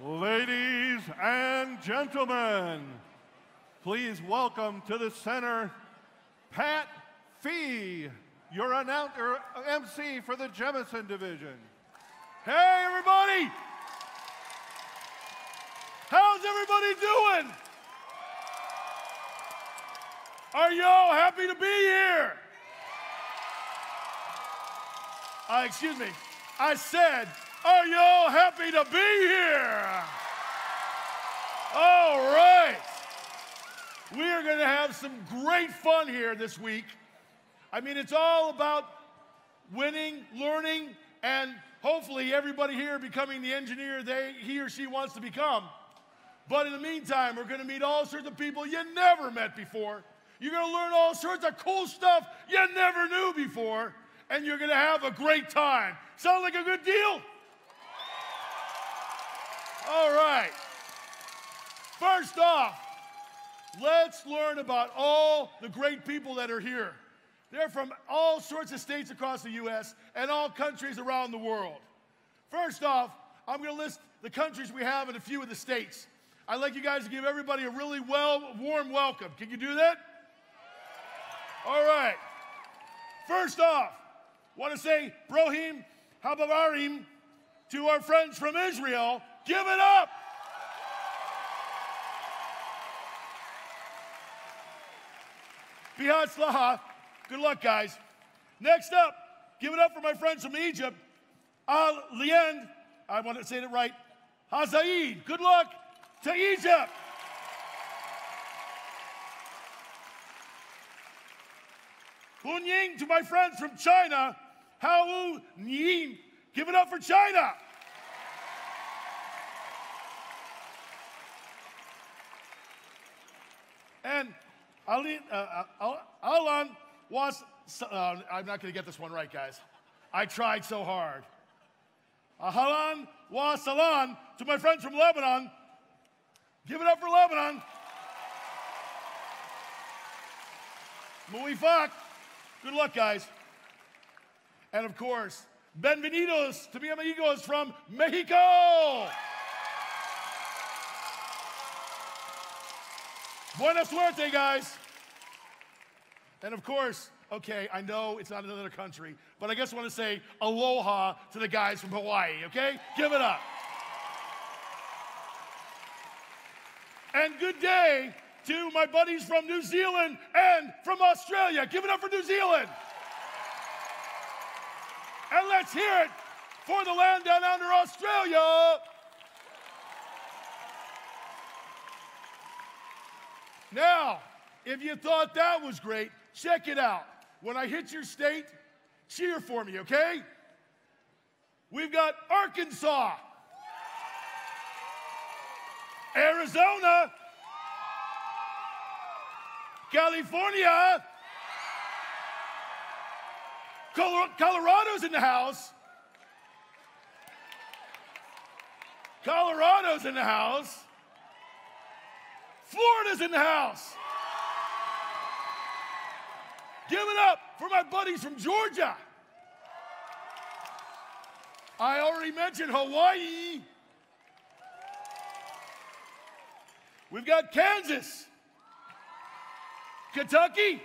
Ladies and gentlemen, please welcome to the center, Pat Fee, your MC for the Jemison Division. Hey, everybody! How's everybody doing? Are y'all happy to be here? Excuse me, I said, are y'all happy to be here? All right. We are going to have some great fun here this week. I mean, it's all about winning, learning, and hopefully everybody here becoming the engineer he or she wants to become. But in the meantime, we're going to meet all sorts of people you never met before. You're going to learn all sorts of cool stuff you never knew before, and you're going to have a great time. Sound like a good deal? All right. First off, let's learn about all the great people that are here. They're from all sorts of states across the U.S. and all countries around the world. First off, I'm going to list the countries we have and a few of the states. I'd like you guys to give everybody a really warm welcome. Can you do that? All right. First off, I want to say Brohim Habavarim to our friends from Israel. Give it up! Bihatzlaha. Good luck, guys. Next up, give it up for my friends from Egypt. Al-Liend, I want to say it right, Hazaid. Good luck to Egypt. Hunying to my friends from China. Hao Yin. Give it up for China. And Alan was, I'm not going to get this one right, guys. I tried so hard. Ahalan wa salan to my friends from Lebanon. Give it up for Lebanon. Muifak. Good luck, guys. And of course, bienvenidos to mi amigos from Mexico. Buena suerte, guys. And of course, okay, I know it's not another country, but I guess I want to say aloha to the guys from Hawaii, okay? Give it up. And good day to my buddies from New Zealand and from Australia. Give it up for New Zealand. And let's hear it for the land down under, Australia. Now, if you thought that was great, check it out. When I hit your state, cheer for me, okay? We've got Arkansas, Arizona, California, Colorado's in the house. Colorado's in the house. Florida's in the house. Give it up for my buddies from Georgia. I already mentioned Hawaii. We've got Kansas, Kentucky,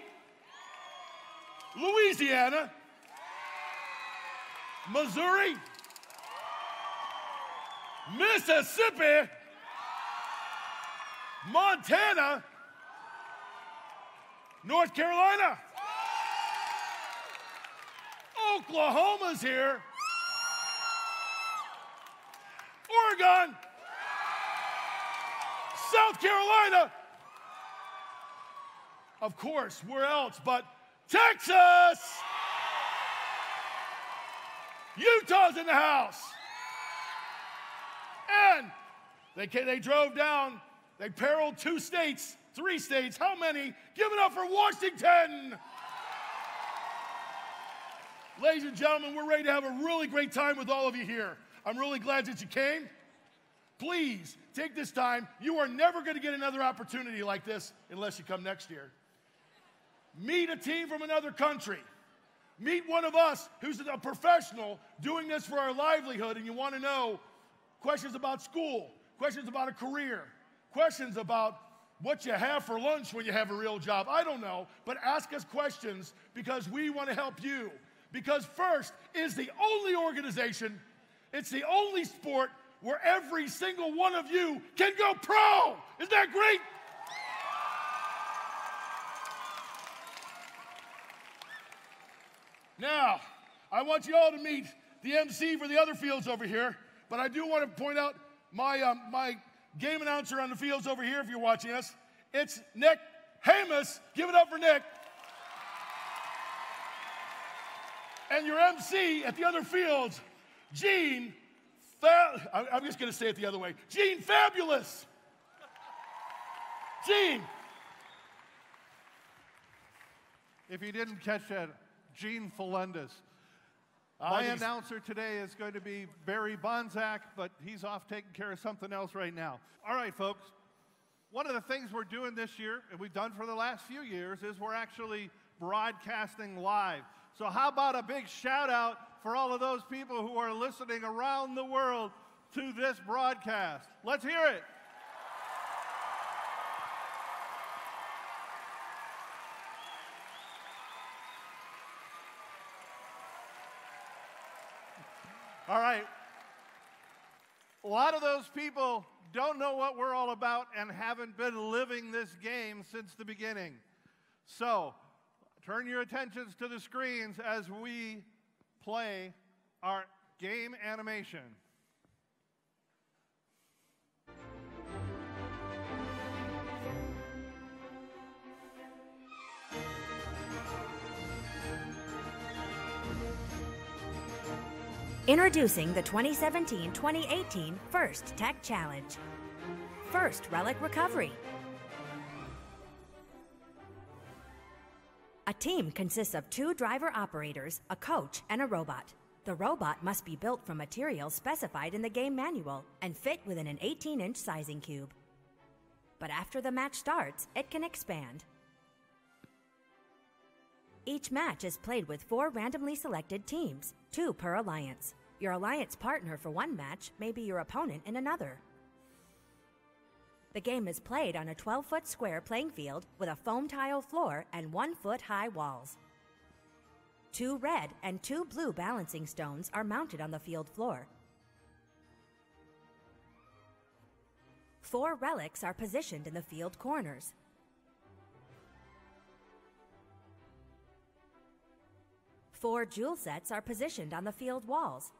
Louisiana, Missouri, Mississippi, Montana, North Carolina, Oklahoma's here, Oregon, South Carolina, of course, where else but Texas, Utah's in the house, and they drove down. They periled 2 states, 3 states. How many? Give it up for Washington. Ladies and gentlemen, we're ready to have a really great time with all of you here. I'm really glad that you came. Please take this time. You are never going to get another opportunity like this unless you come next year. Meet a team from another country. Meet one of us who's a professional doing this for our livelihood, and you want to know questions about school, questions about a career, questions about what you have for lunch when you have a real job. I don't know, but ask us questions because we want to help you. Because First is the only organization, it's the only sport where every single one of you can go pro. Isn't that great? Now, I want you all to meet the MC for the other fields over here, but I do want to point out my game announcer on the fields over here if you're watching us. It's Nick Hamus. Give it up for Nick. And your MC at the other fields, Gene, I'm just going to say it the other way, Gene Fabulous. Gene. If you didn't catch that, Gene Felendis. My announcer today is going to be Barry Bonzak, but he's off taking care of something else right now. All right, folks. One of the things we're doing this year, and we've done for the last few years, is we're actually broadcasting live. So how about a big shout out for all of those people who are listening around the world to this broadcast. Let's hear it. All right. A lot of those people don't know what we're all about and haven't been living this game since the beginning. So, turn your attentions to the screens as we play our game animation. Introducing the 2017-2018 First Tech Challenge. First Relic Recovery. A team consists of 2 driver operators, a coach, and a robot. The robot must be built from materials specified in the game manual and fit within an 18-inch sizing cube. But after the match starts, it can expand. Each match is played with 4 randomly selected teams, 2 per alliance. Your alliance partner for one match may be your opponent in another. The game is played on a 12-foot square playing field with a foam tile floor and 1-foot-high walls. 2 red and 2 blue balancing stones are mounted on the field floor. 4 relics are positioned in the field corners. 4 jewel sets are positioned on the field walls.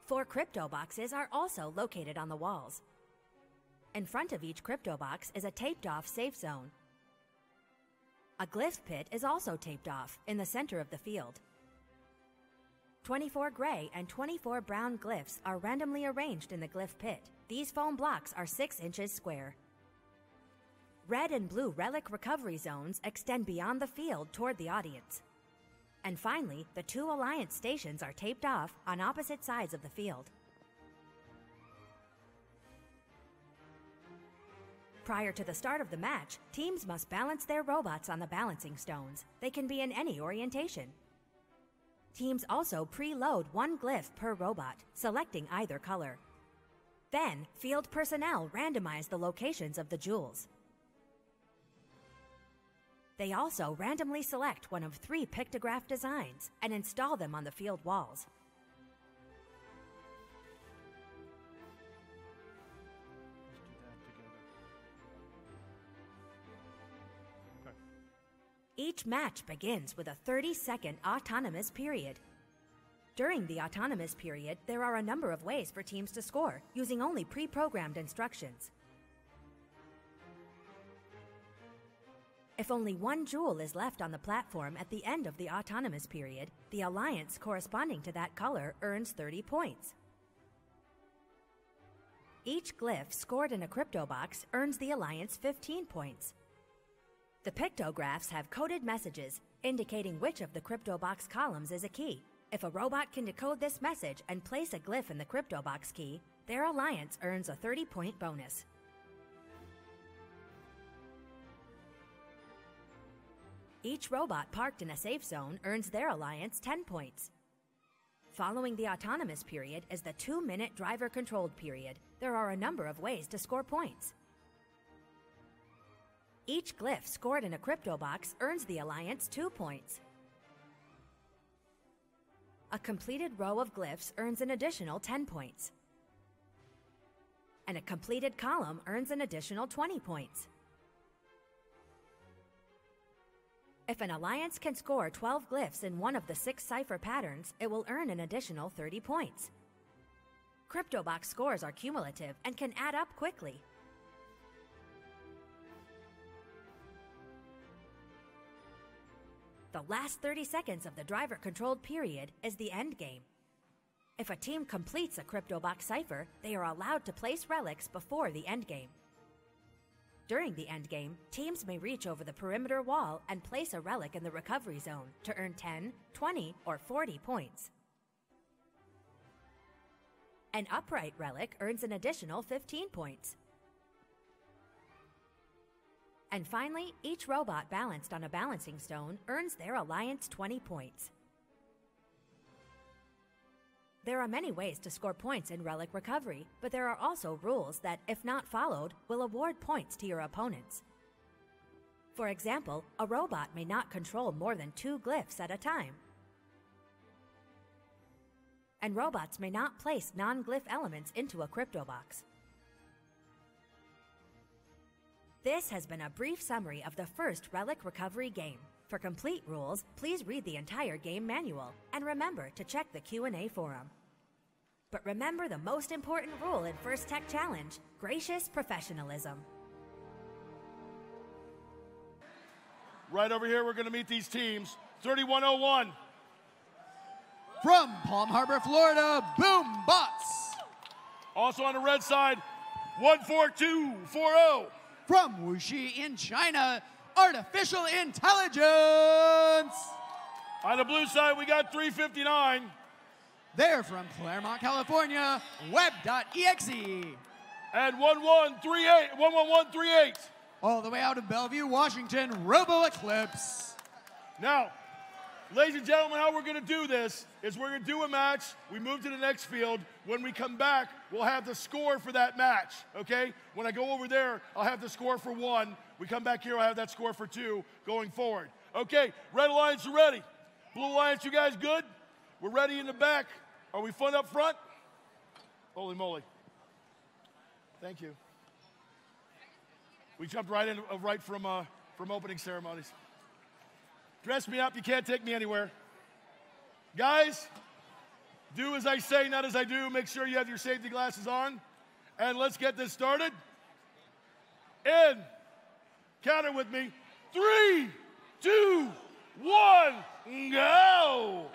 4 crypto boxes are also located on the walls. In front of each crypto box is a taped-off safe zone. A glyph pit is also taped off in the center of the field. 24 gray and 24 brown glyphs are randomly arranged in the glyph pit. These foam blocks are 6 inches square. Red and blue relic recovery zones extend beyond the field toward the audience. And finally, the 2 alliance stations are taped off on opposite sides of the field. Prior to the start of the match, teams must balance their robots on the balancing stones. They can be in any orientation. Teams also preload 1 glyph per robot, selecting either color. Then, field personnel randomize the locations of the jewels. They also randomly select one of 3 pictograph designs and install them on the field walls. Each match begins with a 30-second autonomous period. During the autonomous period, there are a number of ways for teams to score, using only pre-programmed instructions. If only 1 jewel is left on the platform at the end of the autonomous period, the alliance corresponding to that color earns 30 points. Each glyph scored in a crypto box earns the alliance 15 points. The pictographs have coded messages indicating which of the crypto box columns is a key. If a robot can decode this message and place a glyph in the crypto box key, their alliance earns a 30-point bonus. Each robot parked in a safe zone earns their alliance 10 points. Following the autonomous period is the 2-minute driver-controlled period. There are a number of ways to score points. Each glyph scored in a crypto box earns the Alliance 2 points. A completed row of glyphs earns an additional 10 points. And a completed column earns an additional 20 points. If an Alliance can score 12 glyphs in one of the 6 cipher patterns, it will earn an additional 30 points. CryptoBox scores are cumulative and can add up quickly. The last 30 seconds of the driver-controlled period is the end game. If a team completes a CryptoBox cipher, they are allowed to place relics before the end game. During the end game, teams may reach over the perimeter wall and place a relic in the recovery zone to earn 10, 20, or 40 points. An upright relic earns an additional 15 points. And finally, each robot balanced on a balancing stone earns their Alliance 20 points. There are many ways to score points in relic recovery, but there are also rules that, if not followed, will award points to your opponents. For example, a robot may not control more than 2 glyphs at a time. And robots may not place non-glyph elements into a crypto box. This has been a brief summary of the first Relic Recovery game. For complete rules, please read the entire game manual, and remember to check the Q&A forum. But remember the most important rule in First Tech Challenge: gracious professionalism. Right over here, we're going to meet these teams. 3101. From Palm Harbor, Florida, Boom Bots. Also on the red side, 14240. From Wuxi in China, Artificial Intelligence. On the blue side, we got 359. They're from Claremont, California, Web.exe. And 11138. All the way out of Bellevue, Washington, Robo Eclipse. Now, ladies and gentlemen, how we're going to do this is we're going to do a match. We move to the next field. When we come back, we'll have the score for that match, okay? When I go over there, I'll have the score for 1. We come back here, I'll have that score for 2 going forward. Okay, Red Alliance, you ready? Blue Alliance, you guys good? We're ready in the back. Are we fun up front? Holy moly. Thank you. We jumped right in right from opening ceremonies. Dress me up, you can't take me anywhere. Guys, do as I say, not as I do. Make sure you have your safety glasses on. And let's get this started. In, count it with me. 3, 2, 1, go!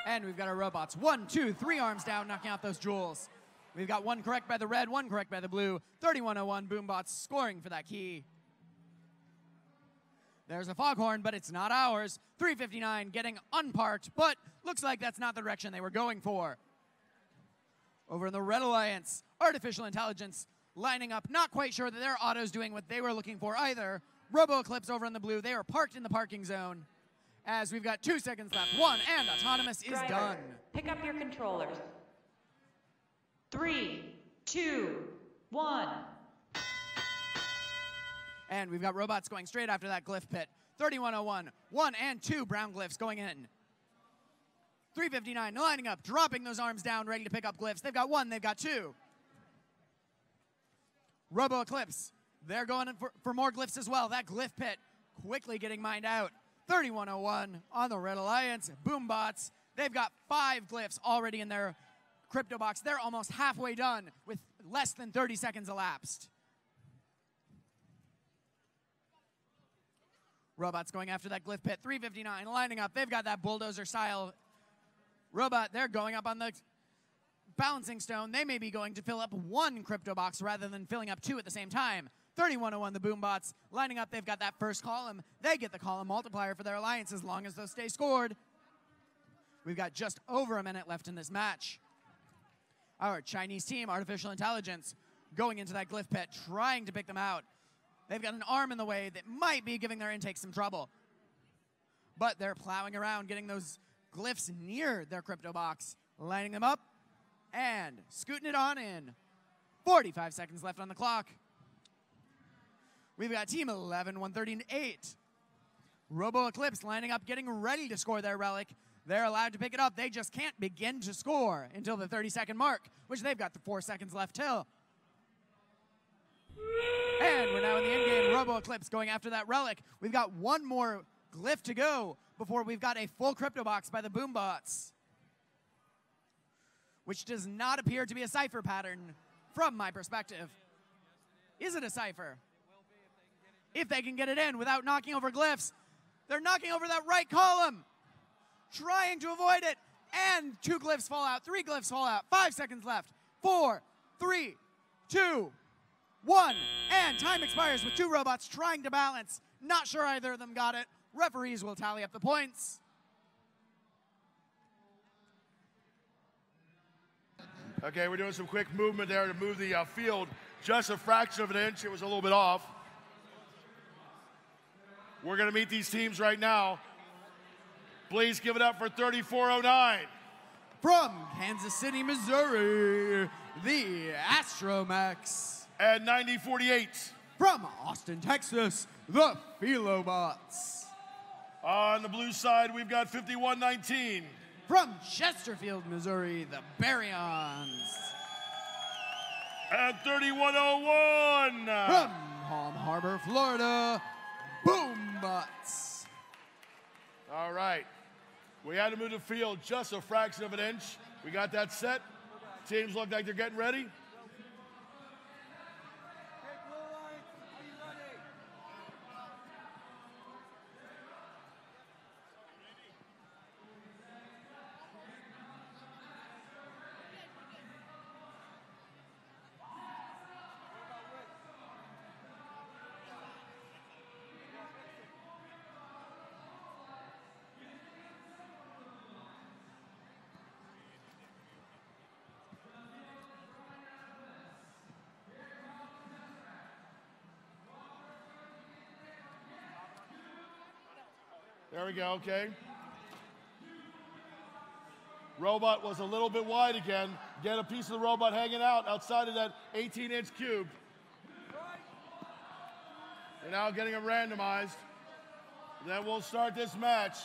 And we've got our robots. 1, 2, 3 arms down, knocking out those jewels. We've got 1 correct by the red, 1 correct by the blue. 3101 Boombots scoring for that key. There's a foghorn, but it's not ours. 359 getting unparked, but looks like that's not the direction they were going for. Over in the Red Alliance, Artificial Intelligence lining up, not quite sure that their auto's doing what they were looking for either. Robo Eclipse over in the blue, they are parked in the parking zone. As we've got 2 seconds left, 1, and Autonomous is done. Pick up your controllers. 3, 2, 1. And we've got robots going straight after that glyph pit. 3101, 1 and 2 brown glyphs going in. 359 lining up, dropping those arms down, ready to pick up glyphs. They've got 1, they've got 2. Robo Eclipse, they're going in for more glyphs as well. That glyph pit quickly getting mined out. 3101 on the Red Alliance. Boombots, they've got 5 glyphs already in their crypto box. They're almost halfway done with less than 30 seconds elapsed. Robots going after that glyph pit. 359 lining up. They've got that bulldozer style robot. They're going up on the balancing stone. They may be going to fill up 1 crypto box rather than filling up 2 at the same time. 3101 the Boombots lining up. They've got that first column. They get the column multiplier for their alliance as long as those stay scored. We've got just over a minute left in this match. Our Chinese team, Artificial Intelligence, going into that glyph pit, trying to pick them out. They've got an arm in the way that might be giving their intake some trouble. But they're plowing around, getting those glyphs near their crypto box, lining them up and scooting it on in. 45 seconds left on the clock. We've got Team 11, 138. Robo Eclipse lining up, getting ready to score their relic. They're allowed to pick it up. They just can't begin to score until the 30-second mark, which they've got the 4 seconds left till. And we're now in the end game. Robo Eclipse going after that relic. We've got one more glyph to go before we've got a full crypto box by the Boombots, which does not appear to be a cipher pattern from my perspective. Is it a cipher? If they can get it in without knocking over glyphs. They're knocking over that right column, trying to avoid it, and 2 glyphs fall out, 3 glyphs fall out, 5 seconds left, 4, 3, 2, 1, and time expires with 2 robots trying to balance. Not sure either of them got it. Referees will tally up the points. Okay, we're doing some quick movement there to move the field just a fraction of an inch. It was a little bit off. We're going to meet these teams right now. Please give it up for 3409. From Kansas City, Missouri, the Astromex. And 9048. From Austin, Texas, the Philobots. On the blue side, we've got 5119. From Chesterfield, Missouri, the Baryons. And 3101. From Palm Harbor, Florida, Boombots. All right. We had to move the field just a fraction of an inch. We got that set. Teams look like they're getting ready. There we go, okay. Robot was a little bit wide again. Get a piece of the robot hanging out outside of that 18-inch cube. They're now getting them randomized. Then we'll start this match.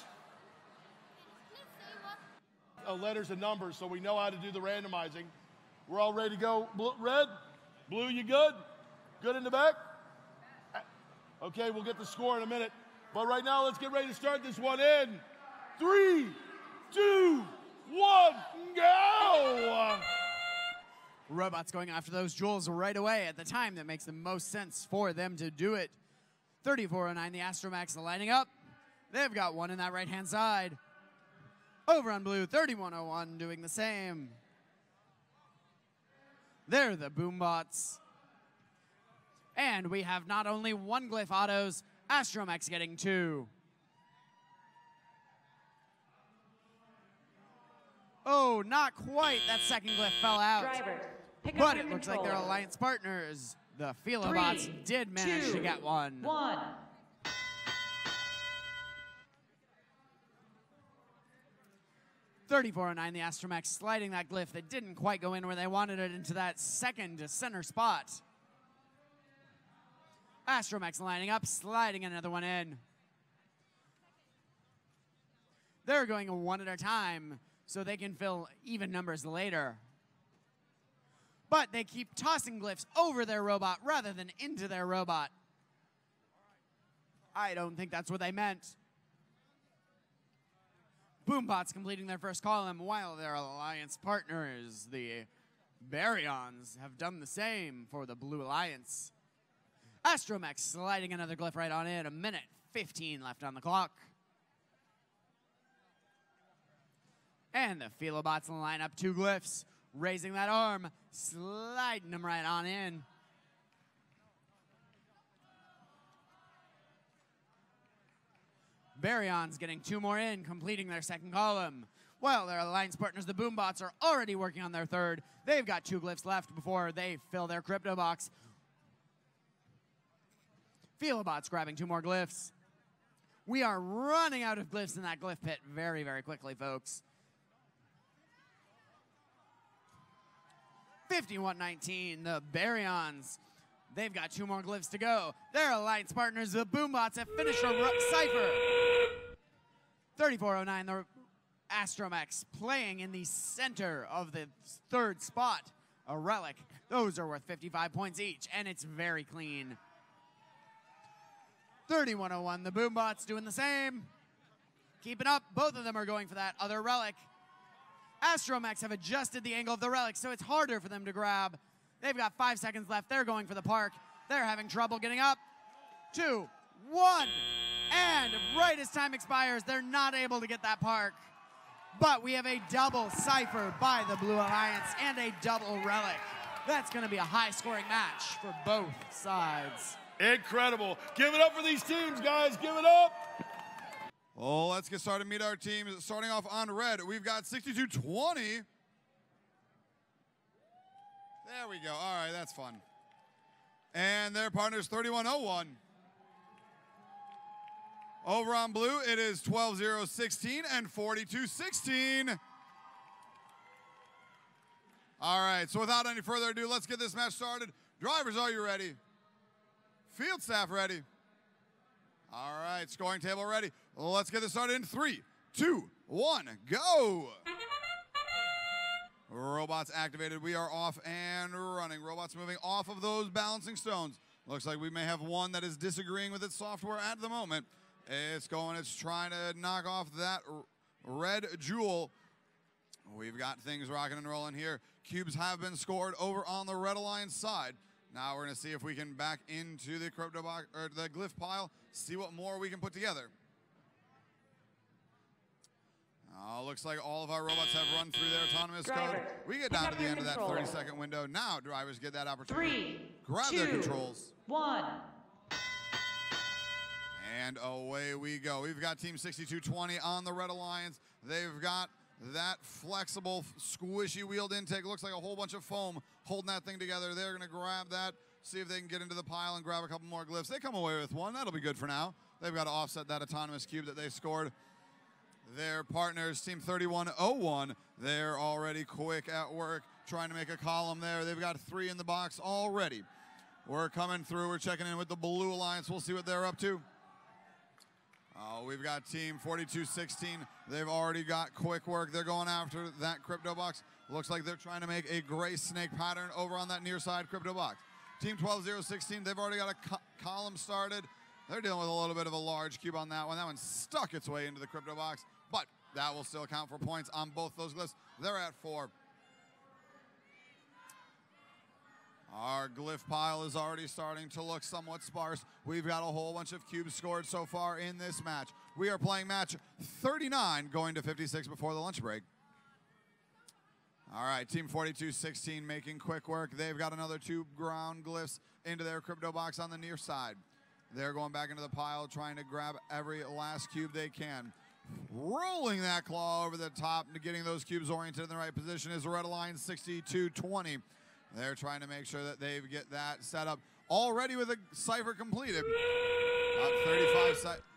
Letters and numbers, so we know how to do the randomizing. We're all ready to go. Red? Blue, you good? Good in the back? Okay, we'll get the score in a minute. But right now, let's get ready to start this one in 3, 2, 1, go! Robots going after those jewels right away at the time that makes the most sense for them to do it. 3409, the Astromex lining up. They've got one in that right-hand side. Over on blue, 3101 doing the same. They're the Boombots. And we have not only 1 glyph autos, Astromex getting 2. Oh, not quite. That second glyph fell out. Drivers, pick up But your it looks like their controllers. alliance partners, the Philobots, 3, did manage 2, to get one. 1. $34.09, the Astromex sliding that glyph that didn't quite go in where they wanted it into that second center spot. Astromex lining up, sliding another one in. They're going one at a time so they can fill even numbers later. But they keep tossing glyphs over their robot rather than into their robot. I don't think that's what they meant. Boombots completing their first column while their alliance partners, the Baryons, have done the same for the Blue Alliance. Astromex sliding another glyph right on in. 1:15 left on the clock. And the Philobots line up 2 glyphs, raising that arm, sliding them right on in. Baryons getting 2 more in, completing their second column. While their alliance partners, the Boombots, are already working on their third. They've got 2 glyphs left before they fill their crypto box. Philobots grabbing 2 more glyphs. We are running out of glyphs in that glyph pit very, very quickly, folks. 51-19, the Baryons. They've got 2 more glyphs to go. Their alliance partners, the Boombots, have finished a cipher. 34-09, the Astromechs playing in the center of the 3rd spot. A relic. Those are worth 55 points each, and it's very clean. 31-01, the Boombots doing the same. Keeping up, both of them are going for that other relic. Astromechs have adjusted the angle of the relic, so it's harder for them to grab. They've got 5 seconds left. They're going for the park. They're having trouble getting up. 2, 1, and right as time expires, they're not able to get that park. But we have a double cipher by the Blue Alliance and a double relic. That's going to be a high-scoring match for both sides. Incredible. Give it up for these teams, guys. Give it up. Oh, let's get started. Meet our teams. Starting off on red, we've got 62-20. There we go. All right, that's fun. And their partners, 31-01. Over on blue, it is 12-0-16 and 42-16. All right, so without any further ado, let's get this match started. Drivers, are you ready? Field staff ready? All right, scoring table ready. Let's get this started in 3, 2, 1, go! Robots activated. We are off and running. Robots moving off of those balancing stones. Looks like we may have one that is disagreeing with its software at the moment. It's trying to knock off that red jewel. We've got things rocking and rolling here. Cubes have been scored over on the Red Alliance side. Now we're going to see if we can back into the crypto box or the glyph pile, see what more we can put together. Looks like all of our robots have run through their autonomous code. We get down to the end of that 30-second window. Now drivers get that opportunity. Grab their controls. 1. And away we go. We've got Team 6220 on the Red Alliance. They've got that flexible, squishy wheeled intake. Looks like a whole bunch of foam holding that thing together. They're going to grab that, see if they can get into the pile and grab a couple more glyphs. They come away with one. That'll be good for now. They've got to offset that autonomous cube that they scored. Their partners, Team 3101, they're already quick at work trying to make a column there. They've got 3 in the box already. We're coming through. We're checking in with the Blue Alliance. We'll see what they're up to. We've got Team 4216. They've already got quick work. They're going after that crypto box. Looks like they're trying to make a gray snake pattern over on that near side crypto box. Team 12016, they've already got a column started. They're dealing with a little bit of a large cube on that one. That one stuck its way into the crypto box, but that will still count for points on both those glyphs. They're at 4. Our glyph pile is already starting to look somewhat sparse. We've got a whole bunch of cubes scored so far in this match. We are playing match 39, going to 56 before the lunch break. All right, Team 4216 making quick work. They've got another 2 ground glyphs into their crypto box on the near side. They're going back into the pile, trying to grab every last cube they can. Rolling that claw over the top and getting those cubes oriented in the right position is Red Alliance 6220. They're trying to make sure that they get that set up already with a cipher completed.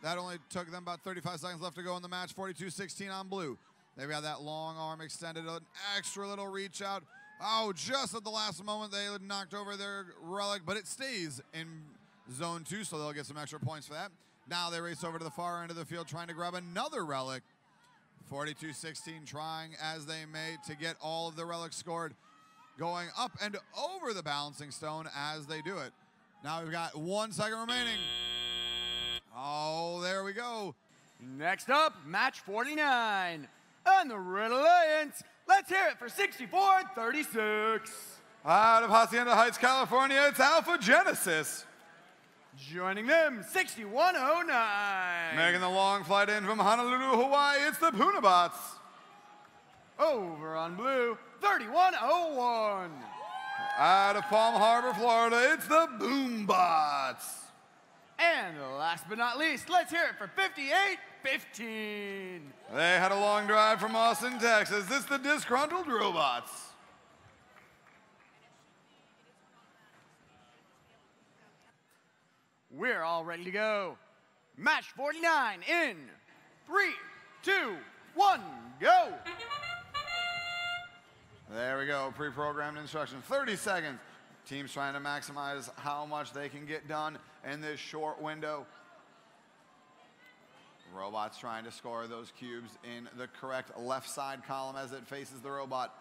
That only took them about 35 seconds left to go in the match. 4216 on blue. They've got that long arm extended, an extra little reach out. Oh, just at the last moment they knocked over their relic, but it stays in zone 2, so they'll get some extra points for that. Now they race over to the far end of the field trying to grab another relic. 4216 trying as they may to get all of the relics scored. Going up and over the balancing stone as they do it. Now we've got 1 second remaining. Oh, there we go. Next up, match 49. On the Red Alliance, let's hear it for 64-36. Out of Hacienda Heights, California, it's Alpha Genesis. Joining them, 6109. Making the long flight in from Honolulu, Hawaii, it's the Poonabots. Over on blue, 3101. Out of Palm Harbor, Florida, it's the Boombots. And last but not least, let's hear it for 58-15. They had a long drive from Austin, Texas. It's the Disgruntled Robots. We're all ready to go. Match 49 in 3, 2, 1, go! There we go, pre-programmed instruction. 30 seconds. Teams trying to maximize how much they can get done in this short window. Robots trying to score those cubes in the correct left side column as it faces the robot.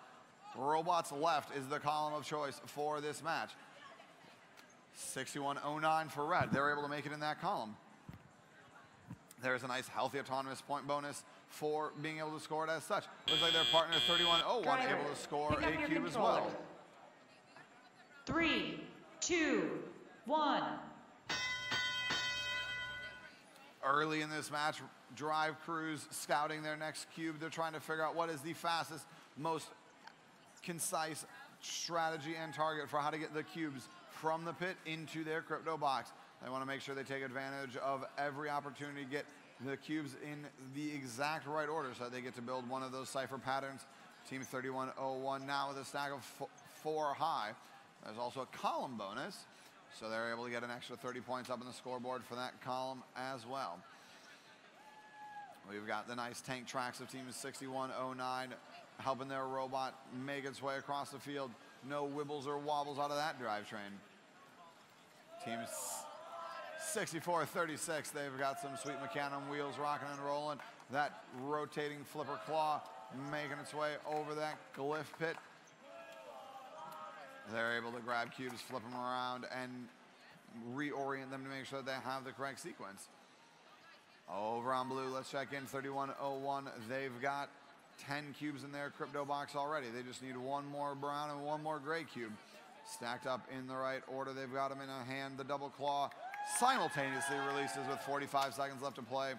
Robot's left is the column of choice for this match. 6109 for red. They're able to make it in that column. There's a nice healthy autonomous point bonus for being able to score it as such. Looks like their partner 3101 able to score a cube as well. 3, 2, 1. Early in this match, Drive Crews scouting their next cube. They're trying to figure out what is the fastest, most concise strategy and target for how to get the cubes from the pit into their crypto box. They want to make sure they take advantage of every opportunity to get the cubes in the exact right order so that they get to build one of those cipher patterns. Team 3101 now with a stack of 4 high. There's also a column bonus, so they're able to get an extra 30 points up on the scoreboard for that column as well. We've got the nice tank tracks of Team 6109 helping their robot make its way across the field. No wibbles or wobbles out of that drivetrain. Team 6436, they've got some sweet Mecanum wheels rocking and rolling. That rotating flipper claw making its way over that glyph pit. They're able to grab cubes, flip them around, and reorient them to make sure that they have the correct sequence. Over on blue, let's check in 3101. They've got 10 cubes in their crypto box already. They just need one more brown and one more gray cube. Stacked up in the right order. They've got them in a hand. The double claw simultaneously releases with 45 seconds left to play.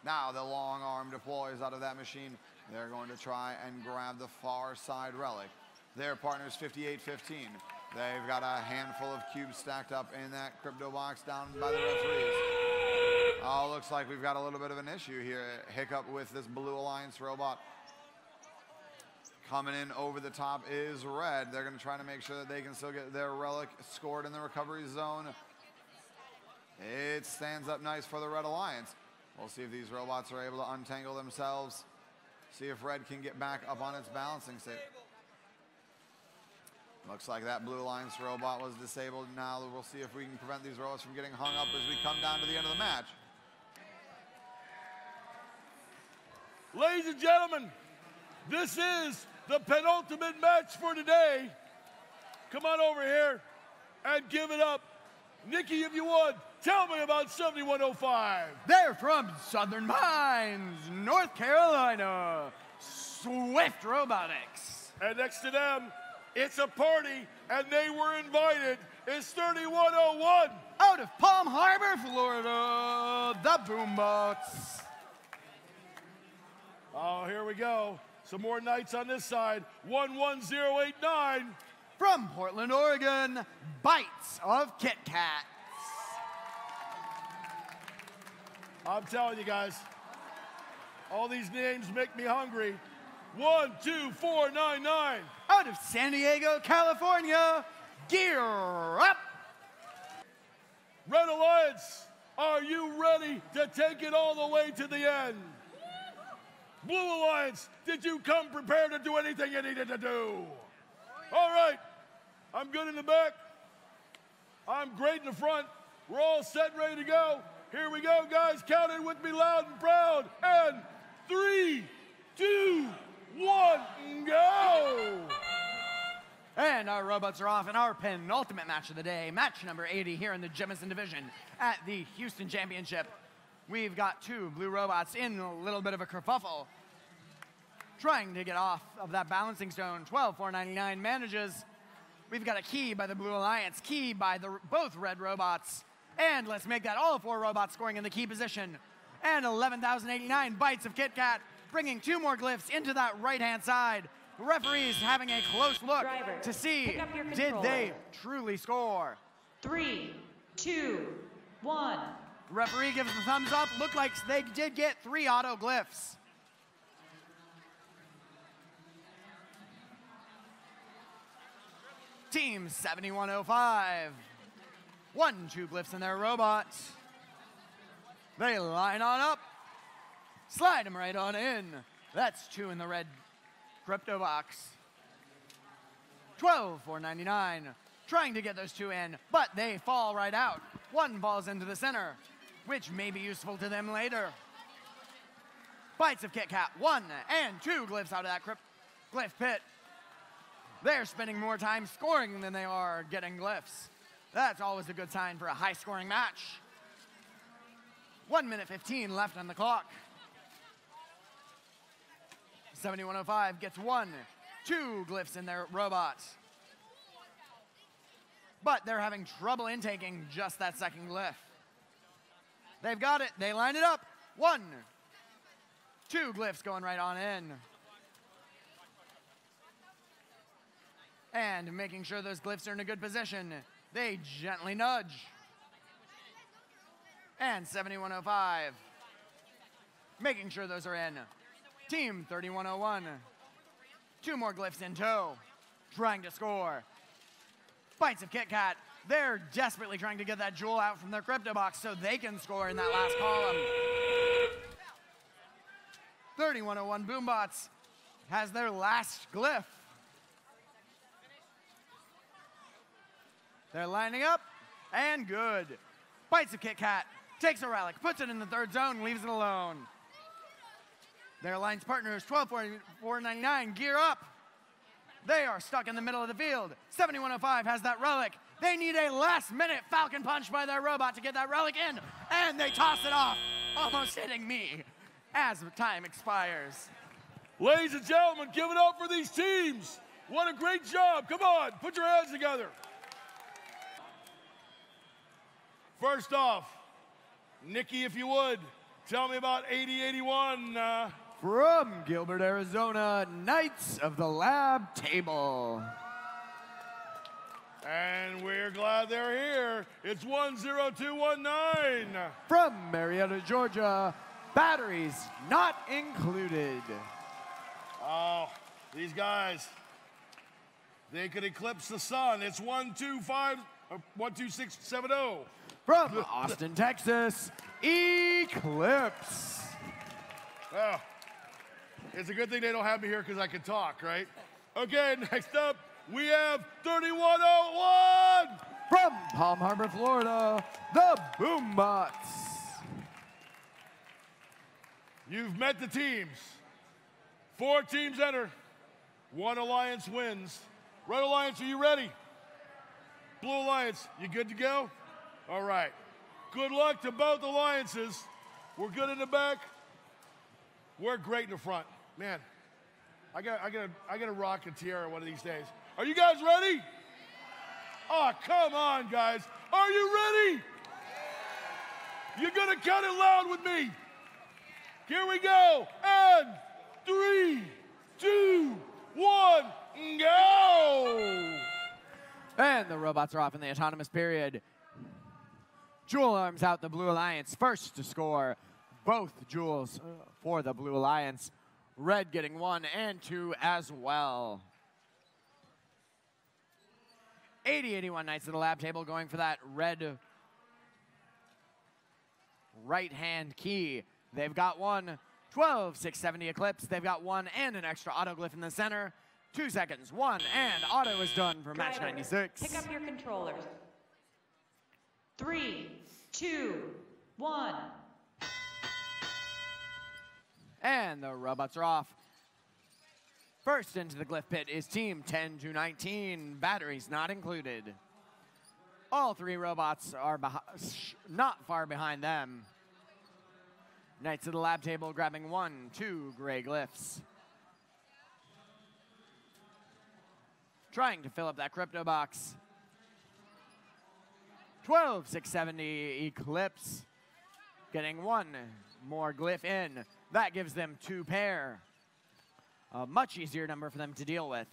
Now the long arm deploys out of that machine. They're going to try and grab the far side relic. Their partner's 5815. They've got a handful of cubes stacked up in that crypto box down by the referees. Oh, looks like we've got a little bit of an issue here. Hiccup with this Blue Alliance robot. Coming in over the top is red. They're going to try to make sure that they can still get their relic scored in the recovery zone. It stands up nice for the Red Alliance. We'll see if these robots are able to untangle themselves. See if red can get back up on its balancing stick. Looks like that Blue Alliance robot was disabled. Now we'll see if we can prevent these robots from getting hung up as we come down to the end of the match. Ladies and gentlemen, this is the penultimate match for today. Come on over here and give it up. Nikki, if you would, tell me about 7105. They're from Southern Pines, North Carolina. Swift Robotics. And next to them, it's a party, and they were invited. It's 3101. Out of Palm Harbor, Florida, the Boombots. Oh, here we go. Some more knights on this side. 11089. From Portland, Oregon, Bites of Kit Kats. I'm telling you guys, all these names make me hungry. 12499. Out of San Diego, California, Gear Up. Red Alliance, are you ready to take it all the way to the end? Blue Alliance, did you come prepared to do anything you needed to do? All right, I'm good in the back. I'm great in the front. We're all set and ready to go. Here we go, guys. Count it with me loud and proud. And 3, 2, 1, go! And our robots are off in our penultimate match of the day, match number 80 here in the Jemison Division at the Houston Championship. We've got 2 blue robots in a little bit of a kerfuffle, trying to get off of that balancing stone. 12499 manages. We've got a key by the Blue Alliance, key by both red robots, and let's make that all 4 robots scoring in the key position. And 11,089 Bites of Kit Kat, bringing 2 more glyphs into that right-hand side. The referees having a close look Driver, to see, pick up your did controller. they truly score? 3, 2, 1. The referee gives the thumbs up. Looked like they did get 3 auto glyphs. Team 7105. 1, 2 glyphs in their robot. They line on up. Slide them right on in. That's 2 in the red crypto box. 12,499. Trying to get those 2 in, but they fall right out. 1 falls into the center, which may be useful to them later. Bites of Kit Kat, 1 and 2 glyphs out of that glyph pit. They're spending more time scoring than they are getting glyphs. That's always a good sign for a high-scoring match. 1 minute 15 left on the clock. 7105 gets 1, 2 glyphs in their robots. But they're having trouble intaking just that second glyph. They've got it. They line it up. 1, 2 glyphs going right on in. And making sure those glyphs are in a good position, they gently nudge. And 7105, making sure those are in. Team 3101, 2 more glyphs in tow, trying to score. Bites of Kit Kat, they're desperately trying to get that jewel out from their crypto box so they can score in that last column. 3101 Boombots has their last glyph. They're lining up, and good. Bites of Kit Kat, takes a relic, puts it in the third zone, leaves it alone. Their alliance partners, 12,499, gear up. They are stuck in the middle of the field. 7105 has that relic. They need a last-minute Falcon Punch by their robot to get that relic in, and they toss it off, almost hitting me as time expires. Ladies and gentlemen, give it up for these teams. What a great job. Come on, put your hands together. First off, Nikki, if you would, tell me about 8081. From Gilbert, Arizona, Knights of the Lab Table. And we're glad they're here. It's 10219. From Marietta, Georgia, Batteries Not Included. Oh, these guys, they could eclipse the sun. It's 12670. From Austin, Texas, Eclipse. Oh, it's a good thing they don't have me here because I can talk, right? Okay, next up, we have 3101. From Palm Harbor, Florida, the Boombots. You've met the teams. 4 teams enter. 1 alliance wins. Red Alliance, are you ready? Blue Alliance, you good to go? All right. Good luck to both alliances. We're good in the back. We're great in the front. Man, I gotta rock a tiara one of these days. Are you guys ready? Oh, come on, guys. Are you ready? You're gonna count it loud with me. Here we go. And 3, 2, 1, go! And the robots are off in the autonomous period. Jewel arms out the Blue Alliance, first to score both jewels for the Blue Alliance. Red getting 1 and 2 as well. 8081 Knights of the Lab Table going for that red right-hand key. They've got 1. 12,670 Eclipse. They've got 1 and an extra autoglyph in the center. 2 seconds, 1, and auto is done for match 96. Pick up your controllers. 3, 2, 1. And the robots are off. First into the glyph pit is team 10-19. Batteries not included. All 3 robots are not far behind them. Knights of the Lab Table grabbing 1, 2 gray glyphs. Trying to fill up that crypto box. 12,670 Eclipse. Getting 1 more glyph in. That gives them 2 pair. A much easier number for them to deal with.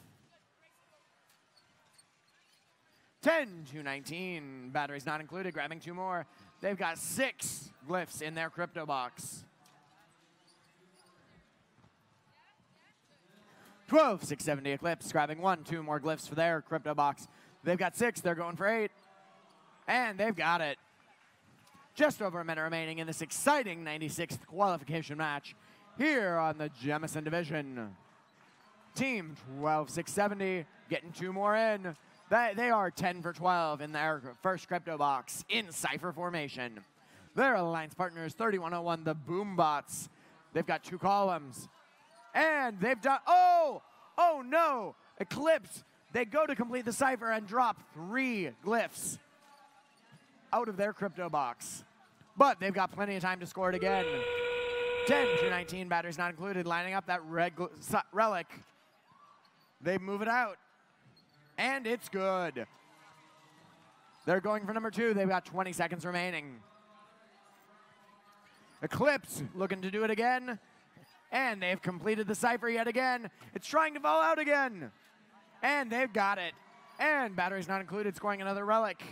10-19. Batteries not included, grabbing 2 more. They've got 6 glyphs in their crypto box. 12,670 Eclipse, grabbing 1, 2 more glyphs for their crypto box. They've got 6, they're going for 8. And they've got it. Just over a minute remaining in this exciting 96th qualification match here on the Jemison Division. Team 12670 getting 2 more in. They are 10 for 12 in their first crypto box in Cypher formation. Their alliance partners, 3101, the Boombots. They've got 2 columns. And they've done, oh no, Eclipse. They go to complete the Cypher and drop 3 glyphs out of their crypto box. But they've got plenty of time to score it again. 10 to 19, batteries not included, lining up that red relic. They move it out. And it's good. They're going for number 2. They've got 20 seconds remaining. Eclipse looking to do it again. And they've completed the Cypher yet again. It's trying to fall out again. And they've got it. And batteries not included, scoring another relic.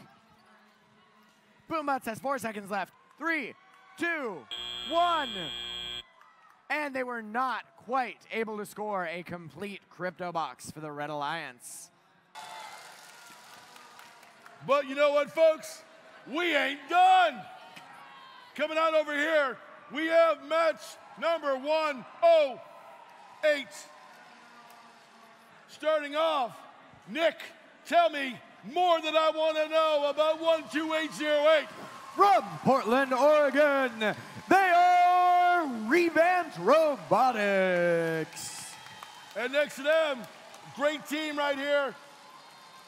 Boombots has 4 seconds left. 3, 2, 1. And they were not quite able to score a complete crypto box for the Red Alliance. But you know what, folks? We ain't done. Coming out over here, we have match number 108. Starting off, Nick, tell me more than I want to know about 12808. From Portland, Oregon, they are Revamped Robotics. And next to them, great team right here.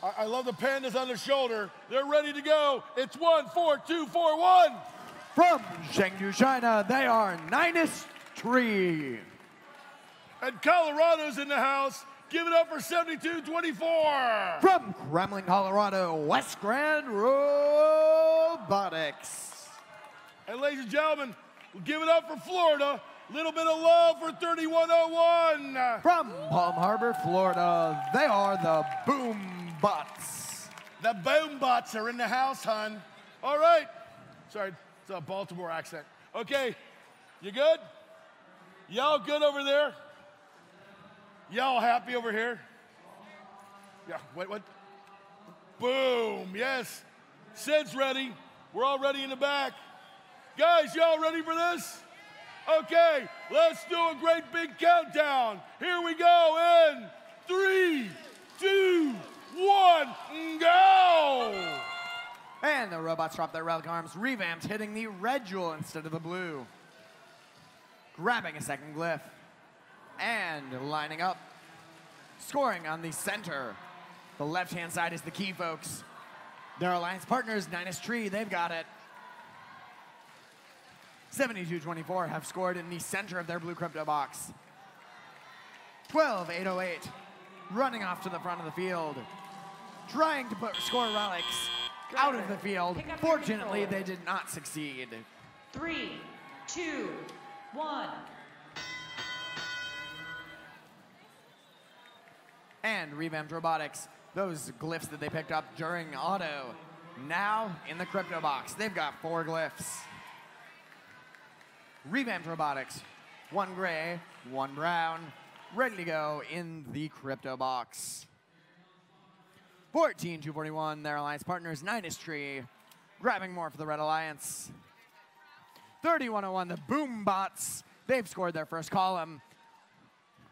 I love the pandas on their shoulder. They're ready to go. It's 14241. From Chengdu, China, they are Ninus Tree. And Colorado's in the house. Give it up for 7224. From Kremlin, Colorado, West Grand Robotics. And ladies and gentlemen, we'll give it up for Florida. Little bit of love for 3101. From Palm Harbor, Florida, they are the Boombots. The Boombots are in the house, hon. All right. Sorry, it's a Baltimore accent. Okay, you good? Y'all good over there? Y'all happy over here? Yeah, what? Boom, yes. Sid's ready. We're all ready in the back. Guys, y'all ready for this? Okay, let's do a great big countdown. Here we go in 3, 2, 1, go! And the robots drop their relic arms, revamped, hitting the red jewel instead of the blue. Grabbing a second glyph. And lining up. Scoring on the center. The left-hand side is the key, folks. Their alliance partners, Ninus Tree, they've got it. 7224 have scored in the center of their blue crypto box. 12808 running off to the front of the field. Trying to score relics out of the field. Fortunately, they did not succeed. 3, 2, 1. And Revamped Robotics, those glyphs that they picked up during auto, now in the crypto box. They've got 4 glyphs. Revamped Robotics, 1 gray, 1 brown, ready to go in the crypto box. 14241, their alliance partners, Ninus Tree, grabbing more for the Red Alliance. 3101, the Boombots, they've scored their first column.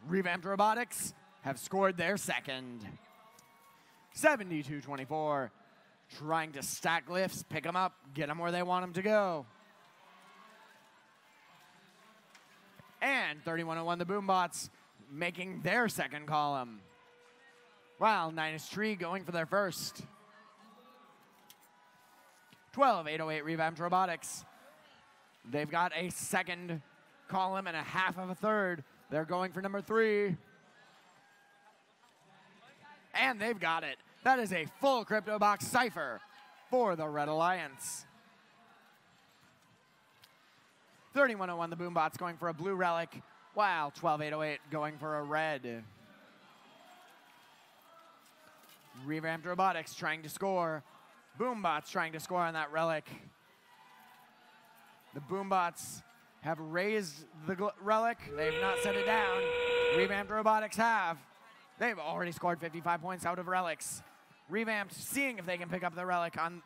Revamped Robotics have scored their second. 7224, trying to stack glyphs, pick them up, get them where they want them to go. And 3101, the Boombots, making their second column. While Ninus Tree going for their first. 12808, Revamped Robotics. They've got a second column and a half of a third. They're going for number 3. And they've got it. That is a full crypto box cipher for the Red Alliance. 3101, the Boombots going for a blue relic, while 12808 going for a red. Revamped Robotics trying to score. Boombots trying to score on that relic. The Boombots have raised the relic. They've not set it down. Revamped Robotics have. They've already scored 55 points out of relics. Revamped seeing if they can pick up the relic on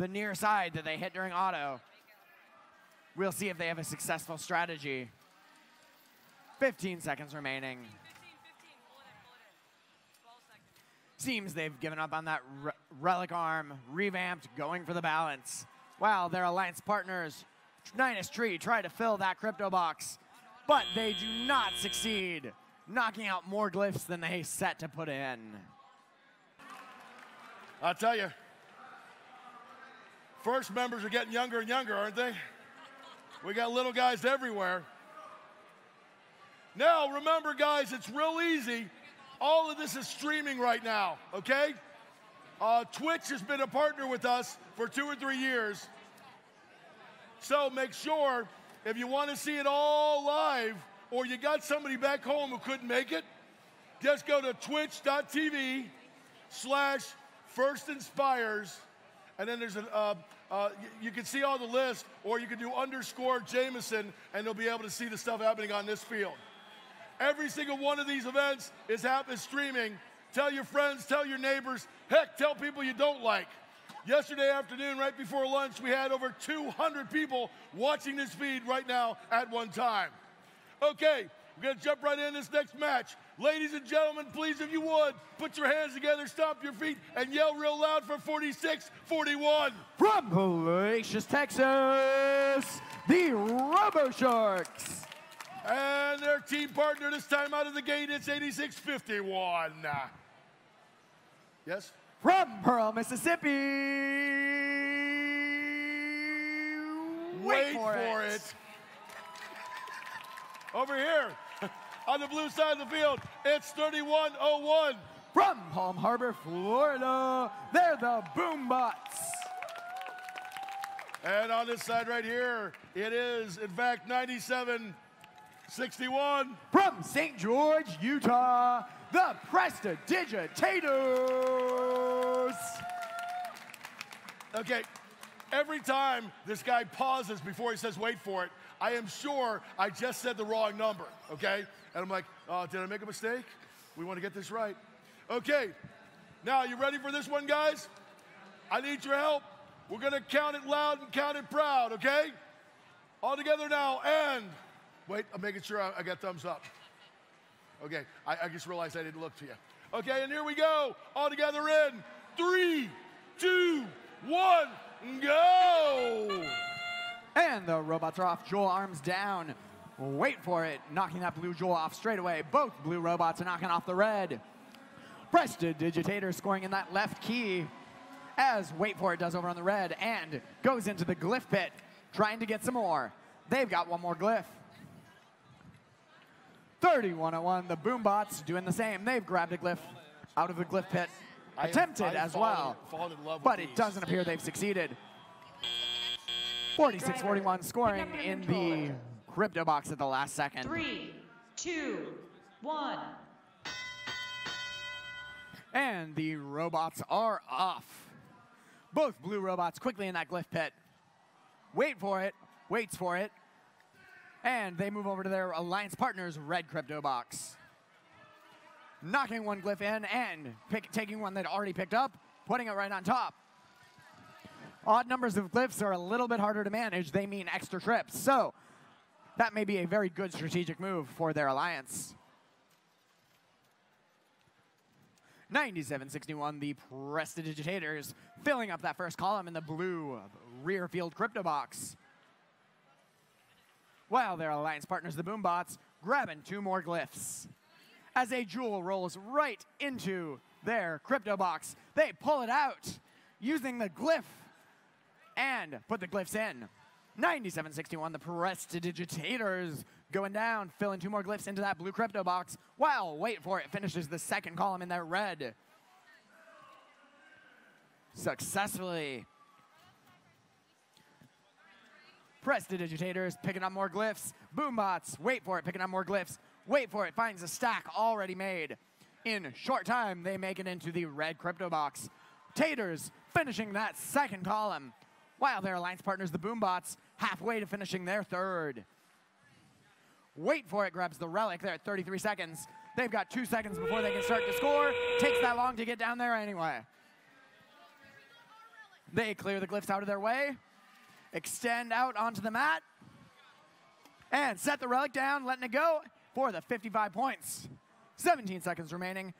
the near side that they hit during auto. We'll see if they have a successful strategy. 15 seconds remaining. Seems they've given up on that relic arm, revamped, going for the balance. Wow, their alliance partners, Nidus Tree, try to fill that crypto box, but they do not succeed, knocking out more glyphs than they set to put in. I'll tell you, first members are getting younger and younger, aren't they? We got little guys everywhere. Now, remember, guys, it's real easy. All of this is streaming right now, okay? Twitch has been a partner with us for 2 or 3 years. So make sure, if you want to see it all live, or you got somebody back home who couldn't make it, just go to twitch.tv/firstinspires, and then there's you can see all the list, or you can do _Jameson, and you'll be able to see the stuff happening on this field. Every single one of these events is streaming. Tell your friends, tell your neighbors, heck, tell people you don't like. Yesterday afternoon, right before lunch, we had over 200 people watching this feed right now at one time. Okay, we're gonna jump right in this next match. Ladies and gentlemen, please, if you would, put your hands together, stomp your feet, and yell real loud for 46-41. From Palacios, Texas, the Robo Sharks. And their team partner this time out of the gate, it's 86-51. Yes? From Pearl, Mississippi. Wait for it. Over here, on the blue side of the field, it's 31-01. From Palm Harbor, Florida, they're the Boombots. And on this side right here, it is, in fact, 97-61. From St. George, Utah, the Prestidigitators. Okay, every time this guy pauses before he says wait for it, I am sure I just said the wrong number, okay? And I'm like, oh, did I make a mistake? We want to get this right. Okay, now you ready for this one, guys? I need your help. We're going to count it loud and count it proud, okay? All together now, and... Wait, I'm making sure I got thumbs up. Okay, I just realized I didn't look to you. Okay, and here we go. All together in 3, 2, 1, go! And the robots are off. Jewel arms down. Wait for it. Knocking that blue Jewel off straight away. Both blue robots are knocking off the red. Prestidigitator scoring in that left key as Wait for it does over on the red and goes into the glyph pit trying to get some more. They've got one more glyph. 31-01, the Boombots doing the same. They've grabbed a glyph out of the glyph pit. Attempted as well, but it doesn't appear they've succeeded. 46-41 scoring in the crypto box at the last second. 3, 2, 1. And the robots are off. Both blue robots quickly in that glyph pit. Wait for it, waits for it, and they move over to their alliance partner's red crypto box. Knocking one glyph in and taking one they'd already picked up, putting it right on top. Odd numbers of glyphs are a little bit harder to manage. They mean extra trips. So that may be a very good strategic move for their alliance. 97-61, the Prestidigitators filling up that first column in the blue rear field crypto box. While their alliance partners, the Boombots, grabbing 2 more glyphs. As a Jewel rolls right into their crypto box, they pull it out using the glyph and put the glyphs in. 97-61, the Prestidigitators going down, filling 2 more glyphs into that blue crypto box, while Wait for it finishes the second column in that red. Successfully. Prestidigitators picking up more glyphs. Boombots, Wait for it, picking up more glyphs. Wait for it finds a stack already made. In short time, they make it into the red crypto box. Taters finishing that second column, while their alliance partners, the Boombots, halfway to finishing their third. Wait for it grabs the relic there at 33 seconds. They've got 2 seconds before they can start to score. Takes that long to get down there anyway. They clear the glyphs out of their way, extend out onto the mat, and set the relic down, letting it go for the 55 points. 17 seconds remaining.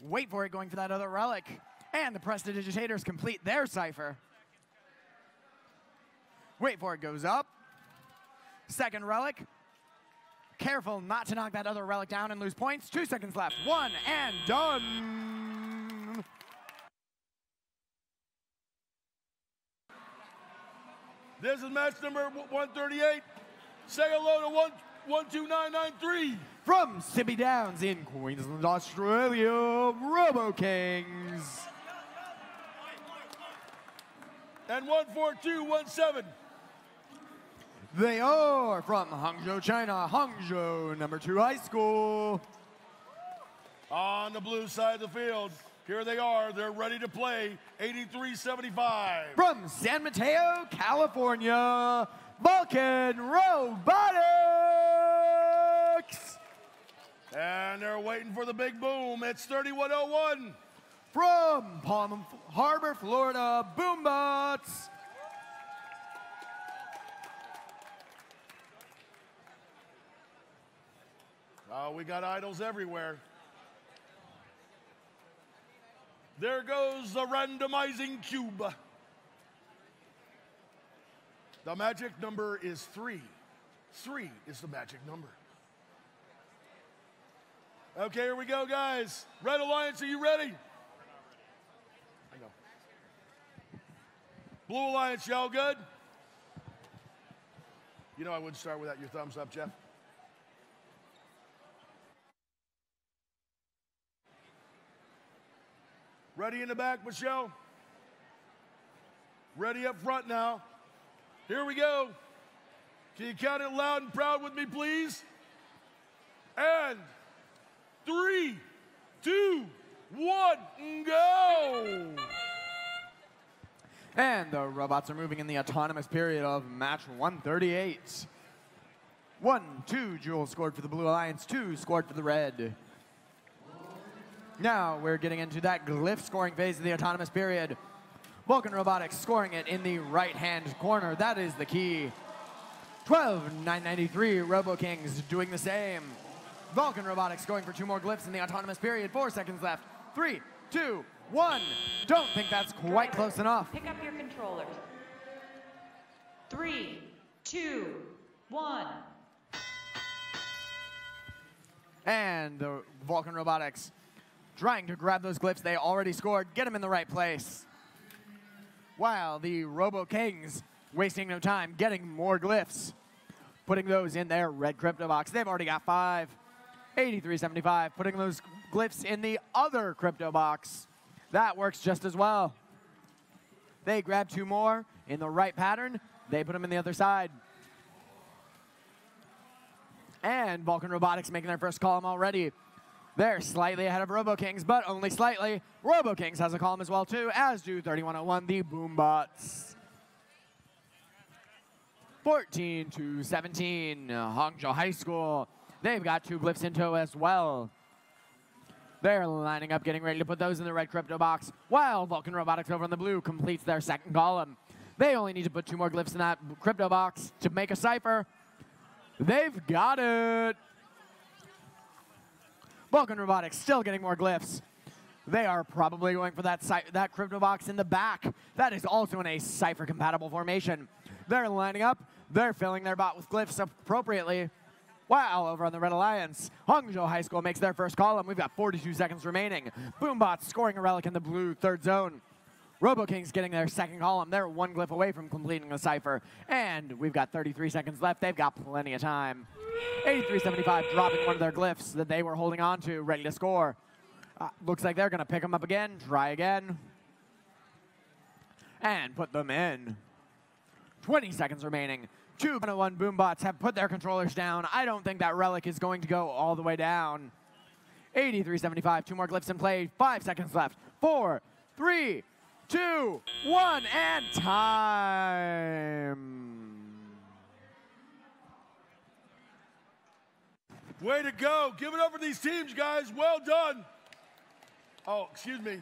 Wait for it, going for that other relic. And the Prestidigitators complete their cipher. Wait for it, goes up. Second relic. Careful not to knock that other relic down and lose points. 2 seconds left. One and done. This is match number 138. Say hello to 12993. From Sippy Downs in Queensland, Australia, Robo Kings. And 14217. They are from Hangzhou, China, Hangzhou #2 High School. On the blue side of the field, here they are. They're ready to play. 83-75. From San Mateo, California, Vulcan Robotics. And they're waiting for the big boom. It's 3101. From Palm Harbor, Florida, Boombots. Oh, we got idols everywhere. There goes the randomizing cube. The magic number is 3. 3 is the magic number. Okay, here we go, guys. Red Alliance, are you ready? I know. Blue Alliance, y'all good? You know I wouldn't start without your thumbs up, Jeff. Ready in the back, Michelle? Ready up front now. Here we go. Can you count it loud and proud with me, please? And 3, 2, 1, go! And the robots are moving in the autonomous period of match 138. 1, 2 jewels scored for the Blue Alliance, 2 scored for the Red. Now we're getting into that glyph scoring phase of the autonomous period. Vulcan Robotics scoring it in the right-hand corner. That is the key. 12,993 Robo Kings doing the same. Vulcan Robotics going for 2 more glyphs in the autonomous period. 4 seconds left. 3, 2, 1. Don't think that's quite close enough. Pick up your controllers. 3, 2, 1. And the Vulcan Robotics trying to grab those glyphs they already scored, get them in the right place. While the Robo Kings wasting no time, getting more glyphs, putting those in their red crypto box. They've already got 5. 83-75, putting those glyphs in the other crypto box. That works just as well. They grab 2 more in the right pattern. They put them in the other side. And Vulcan Robotics making their first column already. They're slightly ahead of Robo Kings, but only slightly. Robo Kings has a column as well, too, as do 3101, the Boombots. 14-17, Hangzhou High School. They've got 2 glyphs in tow as well. They're lining up, getting ready to put those in the red crypto box, while Vulcan Robotics over in the blue completes their second column. They only need to put 2 more glyphs in that crypto box to make a cipher. They've got it. Vulcan Robotics still getting more glyphs. They are probably going for that crypto box in the back. That is also in a cipher-compatible formation. They're lining up. They're filling their bot with glyphs appropriately. Wow, over on the Red Alliance, Hangzhou High School makes their first column. We've got 42 seconds remaining. Boombots scoring a relic in the blue third zone. Robo Kings getting their second column. They're 1 glyph away from completing the cipher. And we've got 33 seconds left. They've got plenty of time. 83-75, dropping one of their glyphs that they were holding on to, ready to score. Looks like they're going to pick them up again, try again, and put them in. 20 seconds remaining. 2 101 Boombots have put their controllers down. I don't think that relic is going to go all the way down. 83-75, 2 more glyphs in play. 5 seconds left. 4, 3, 2, 1, and time. Way to go. Give it up for these teams, guys. Well done. Oh, excuse me.